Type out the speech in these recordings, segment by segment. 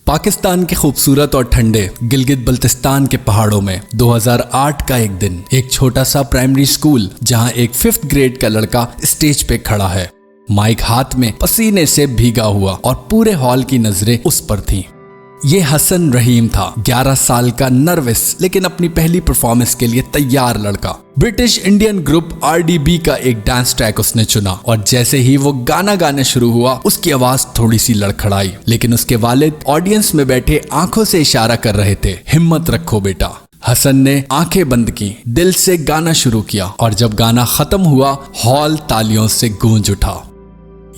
पाकिस्तान के खूबसूरत और ठंडे गिलगित बल्तिस्तान के पहाड़ों में 2008 का एक दिन, एक छोटा सा प्राइमरी स्कूल जहां एक 5th ग्रेड का लड़का स्टेज पे खड़ा है, माइक हाथ में, पसीने से भीगा हुआ, और पूरे हॉल की नजरें उस पर थीं। ये हसन रहीम था, 11 साल का नर्वस लेकिन अपनी पहली परफॉर्मेंस के लिए तैयार लड़का। ब्रिटिश इंडियन ग्रुप RDB का एक डांस ट्रैक उसने चुना और जैसे ही वो गाना गाने शुरू हुआ उसकी आवाज थोड़ी सी लड़खड़ाई, लेकिन उसके वालिद ऑडियंस में बैठे आंखों से इशारा कर रहे थे, हिम्मत रखो बेटा। हसन ने आंखें बंद की, दिल से गाना शुरू किया और जब गाना खत्म हुआ हॉल तालियों से गूंज उठा।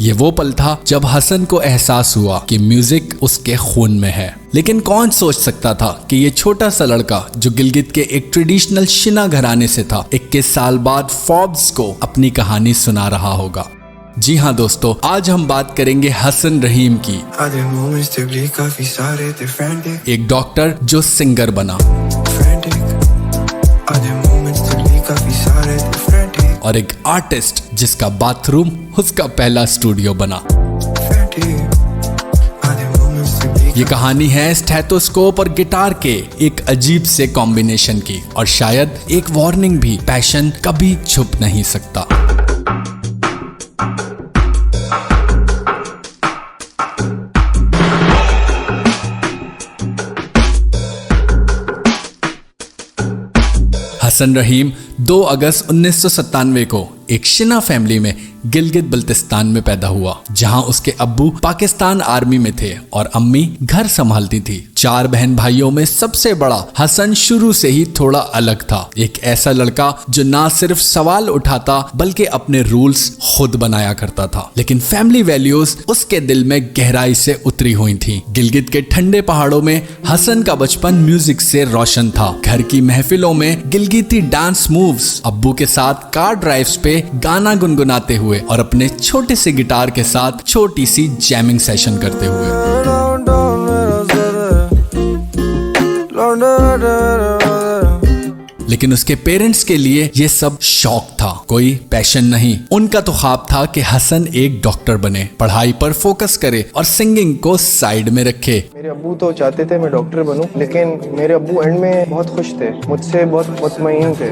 ये वो पल था जब हसन को एहसास हुआ कि म्यूजिक उसके खून में है। लेकिन कौन सोच सकता था कि ये छोटा सा लड़का जो गिलगित के एक ट्रेडिशनल शिना घराने से था, 21 साल बाद फोर्ब्स को अपनी कहानी सुना रहा होगा। जी हाँ दोस्तों, आज हम बात करेंगे हसन रहीम की, एक डॉक्टर जो सिंगर बना और एक आर्टिस्ट जिसका बाथरूम उसका पहला स्टूडियो बना। ये कहानी है स्टेथोस्कोप और गिटार के एक अजीब से कॉम्बिनेशन की, और शायद एक वार्निंग भी, पैशन कभी छुप नहीं सकता। हसन रहीम 2 अगस्त 1997 को एक शिना फैमिली में गिलगित बल्तिस्तान में पैदा हुआ, जहां उसके अब्बू पाकिस्तान आर्मी में थे और अम्मी घर संभालती थी। 4 बहन भाइयों में सबसे बड़ा हसन शुरू से ही थोड़ा अलग था, एक ऐसा लड़का जो ना सिर्फ सवाल उठाता बल्कि अपने रूल्स खुद बनाया करता था। लेकिन फैमिली वैल्यूज उसके दिल में गहराई से उतरी हुई थी। गिलगित के ठंडे पहाड़ों में हसन का बचपन म्यूजिक से रोशन था। घर की महफिलों में गिलगिती डांस मूव्स, अब्बू के साथ कार ड्राइव्स पे गाना गुनगुनाते हुए और अपने छोटे से गिटार के साथ छोटी सी जैमिंग सेशन करते हुए। लेकिन उसके पेरेंट्स के लिए ये सब शौक था, कोई पैशन नहीं। उनका तो ख्वाब था कि हसन एक डॉक्टर बने, पढ़ाई पर फोकस करे और सिंगिंग को साइड में रखे। मेरे अब्बू तो चाहते थे मैं डॉक्टर बनूं, लेकिन मेरे अब्बू एंड में बहुत खुश थे, मुझसे बहुत मुतमईन थे।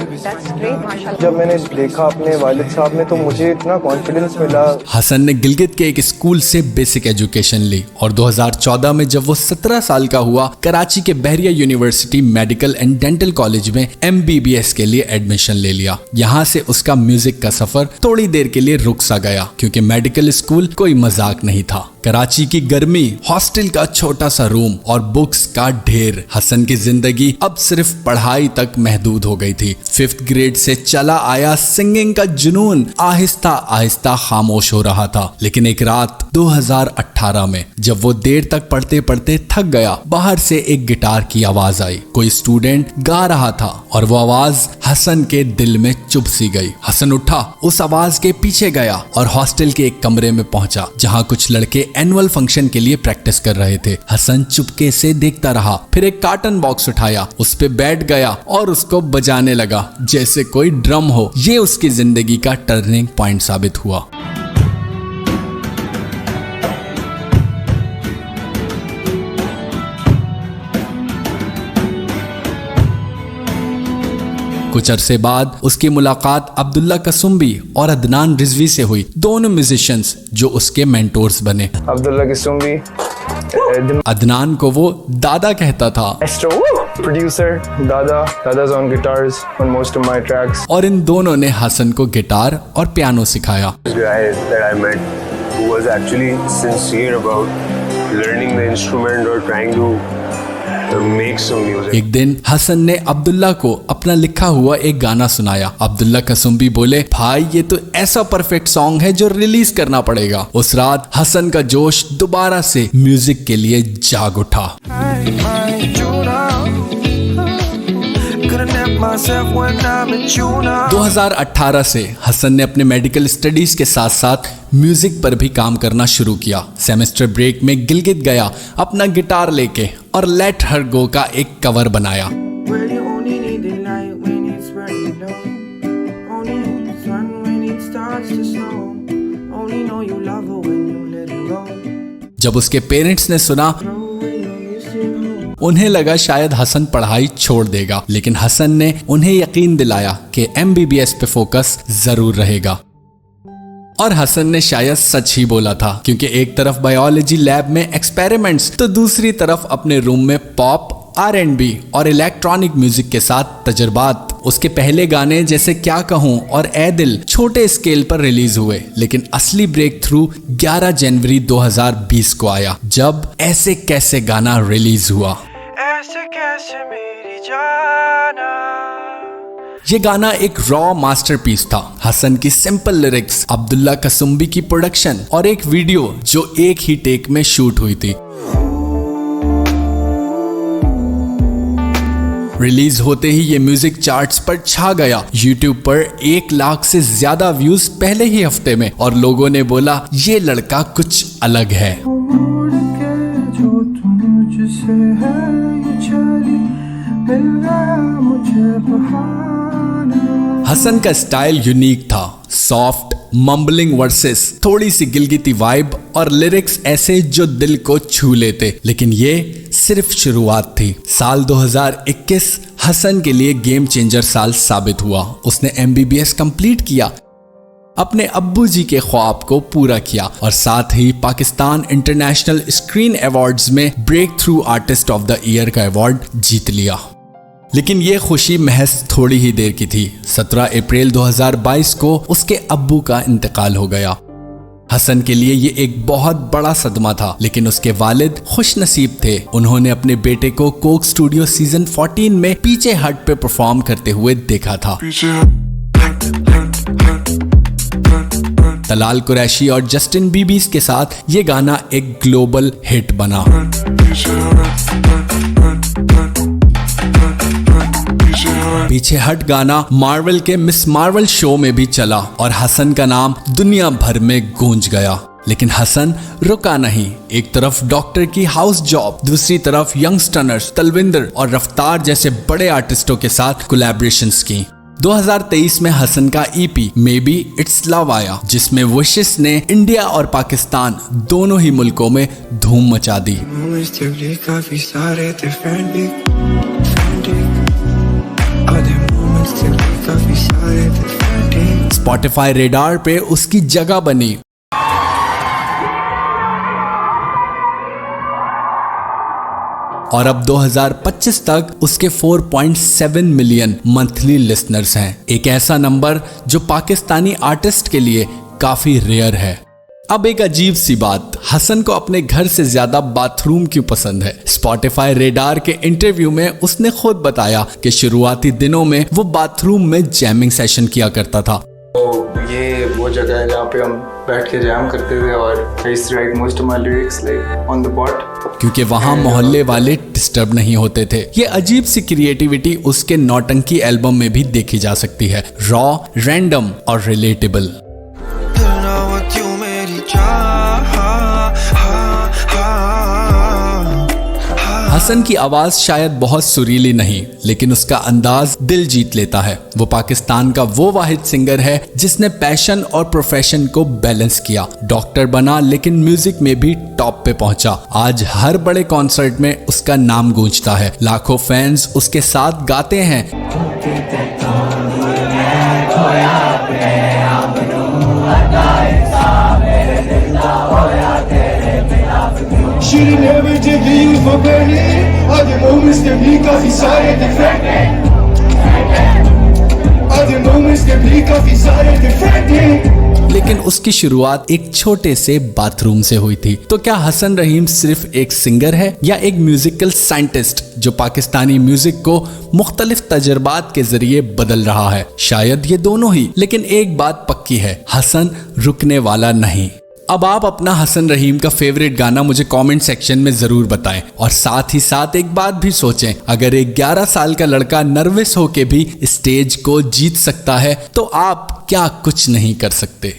जब मैंने देखा अपने वालिद साहब में तो मुझे इतना कॉन्फिडेंस मिला। हसन ने गिलगित के एक स्कूल से बेसिक एजुकेशन ली और 2014 में जब वो 17 साल का हुआ, कराची के Bahria university medical and dental college में MBBS के लिए एडमिशन ले लिया। यहाँ से उसका म्यूजिक का सफर थोड़ी देर के लिए रुक सा गया, क्योंकि मेडिकल स्कूल कोई मजाक नहीं था। कराची की गर्मी, हॉस्टल का छोटा सा रूम और बुक्स का ढेर, हसन की जिंदगी अब सिर्फ पढ़ाई तक महदूद हो गई थी। 5th ग्रेड से चला आया सिंगिंग का जुनून आहिस्ता आहिस्ता खामोश हो रहा था। लेकिन एक रात 2018 में जब वो देर तक पढ़ते पढ़ते थक गया, बाहर से एक गिटार की आवाज आई। कोई स्टूडेंट गा रहा था और वो आवाज हसन के दिल में चुभ सी गई। हसन उठा, उस आवाज के पीछे गया और हॉस्टल के एक कमरे में पहुंचा जहां कुछ लड़के एनुअल फंक्शन के लिए प्रैक्टिस कर रहे थे। हसन चुपके से देखता रहा, फिर एक कार्टन बॉक्स उठाया, उस पे बैठ गया और उसको बजाने लगा जैसे कोई ड्रम हो। ये उसकी जिंदगी का टर्निंग पॉइंट साबित हुआ। कुछ अरसे बाद उसकी मुलाकात अब्दुल्ला कसुम्बी और अदनान रिजवी से हुई, दोनों म्यूजिशियंस जो उसके मेंटोर्स बने। अब्दुल्ला कसुम्बी, अदनान को वो दादा कहता था, producer, दादा's on guitars on most of my tracks। और इन दोनों ने हसन को गिटार और पियानो सिखाया। guy that I met who was actually sincere about learning the instrument or trying to make some music। एक दिन हसन ने अब्दुल्ला को अपना लिखा हुआ एक गाना सुनाया। अब्दुल्ला कसुम्बी बोले, भाई ये तो ऐसा परफेक्ट सॉन्ग है जो रिलीज करना पड़ेगा। उस रात हसन का जोश दोबारा से म्यूजिक के लिए जाग उठा। 2018 से हसन ने अपने मेडिकल स्टडीज के साथ साथ म्यूजिक पर भी काम करना शुरू किया। सेमेस्टर ब्रेक में गिलगित गया अपना गिटार लेके और लेट हर गो का एक कवर बनाया। जब उसके पेरेंट्स ने सुना उन्हें लगा शायद हसन पढ़ाई छोड़ देगा, लेकिन हसन ने उन्हें यकीन दिलाया कि MBBS पे फोकस जरूर रहेगा। और हसन ने शायद सच ही बोला था, क्योंकि एक तरफ बायोलॉजी लैब में एक्सपेरिमेंट्स तो दूसरी तरफ अपने रूम में पॉप, R&B और इलेक्ट्रॉनिक म्यूजिक के साथ तजुर्बात। उसके पहले गाने जैसे क्या कहूँ और ए दिल छोटे स्केल पर रिलीज हुए, लेकिन असली ब्रेक थ्रू 11 जनवरी 2020 को आया, जब ऐसे कैसे गाना रिलीज हुआ। ऐसे कैसे मेरी जाना। ये गाना एक रॉ मास्टरपीस था। हसन की सिंपल लिरिक्स, अब्दुल्ला कसुम्बी की प्रोडक्शन और एक वीडियो जो एक ही टेक में शूट हुई थी। रिलीज होते ही ये म्यूजिक चार्ट्स पर छा गया। YouTube पर 1 लाख से ज्यादा व्यूज पहले ही हफ्ते में, और लोगों ने बोला ये लड़का कुछ अलग है। हसन का स्टाइल यूनिक था, सॉफ्ट मम्बलिंग वर्सेस, थोड़ी सी गिलगिती वाइब और लिरिक्स ऐसे जो दिल को छू लेते। लेकिन ये सिर्फ शुरुआत थी। साल 2021 हसन के लिए गेम चेंजर साल साबित हुआ। उसने MBBS कंप्लीट किया, अपने अब्बू जी के ख्वाब को पूरा किया और साथ ही पाकिस्तान इंटरनेशनल स्क्रीन अवार्ड्स में breakthrough artist of the year का अवार्ड जीत लिया। लेकिन ये खुशी महज थोड़ी ही देर की थी। 17 अप्रैल 2022 को उसके अब्बू का इंतकाल हो गया। हसन के लिए ये एक बहुत बड़ा सदमा था, लेकिन उसके वालिद खुश नसीब थे। उन्होंने अपने बेटे को कोक स्टूडियो सीजन 14 में पीछे हट पे परफॉर्म करते हुए देखा था। तलाल कुरैशी और जस्टिन बीबीस के साथ ये गाना एक ग्लोबल हिट बना। पीछे हट गाना मार्वल के मिस मार्वल शो में भी चला और हसन का नाम दुनिया भर में गूंज गया। लेकिन हसन रुका नहीं। एक तरफ डॉक्टर की हाउस जॉब, दूसरी तरफ यंगस्टर्स, तलविंदर और रफ्तार जैसे बड़े आर्टिस्टों के साथ कोलैबोरेशंस की। 2023 में हसन का EP may be it's love आया, जिसमें विशेस ने इंडिया और पाकिस्तान दोनों ही मुल्कों में धूम मचा दी। स्पॉटिफाई रेडार पे उसकी जगह बनी। और अब 2025 तक उसके 4.7 मिलियन मंथली लिसनर्स हैं। एक ऐसा नंबर जो पाकिस्तानी आर्टिस्ट के लिए काफी रेयर है। अब एक अजीब सी बात, हसन को अपने घर से ज्यादा बाथरूम क्यों पसंद है? स्पॉटिफाई रेडार के इंटरव्यू में उसने खुद बताया कि शुरुआती दिनों में वो बाथरूम में जैमिंग सेशन किया करता था। तो ये वो जगह है जहाँ पे हम बैठ के जैम करते थे और I used to write most of my lyrics like on the spot, क्योंकि वहाँ मोहल्ले वाले डिस्टर्ब नहीं होते थे। ये अजीब सी क्रिएटिविटी उसके नौटंकी एल्बम में भी देखी जा सकती है, रॉ, रैंडम और रिलेटेबल। हसन की आवाज शायद बहुत सुरीली नहीं, लेकिन उसका अंदाज दिल जीत लेता है। वो पाकिस्तान का वो वाहिद सिंगर है जिसने पैशन और प्रोफेशन को बैलेंस किया। डॉक्टर बना लेकिन म्यूजिक में भी टॉप पे पहुंचा। आज हर बड़े कॉन्सर्ट में उसका नाम गूंजता है। लाखों फैंस उसके साथ गाते हैं। लेकिन उसकी शुरुआत एक छोटे से बाथरूम से हुई थी। तो क्या हसन रहीम सिर्फ एक सिंगर है या एक म्यूजिकल साइंटिस्ट जो पाकिस्तानी म्यूजिक को मुख्तलिफ तजर्बात के जरिए बदल रहा है? शायद ये दोनों ही, लेकिन एक बात पक्की है, हसन रुकने वाला नहीं। अब आप अपना हसन रहीम का फेवरेट गाना मुझे कमेंट सेक्शन में जरूर बताएं और साथ ही साथ एक बात भी सोचें, अगर एक 11 साल का लड़का नर्वस होके भी स्टेज को जीत सकता है तो आप क्या कुछ नहीं कर सकते।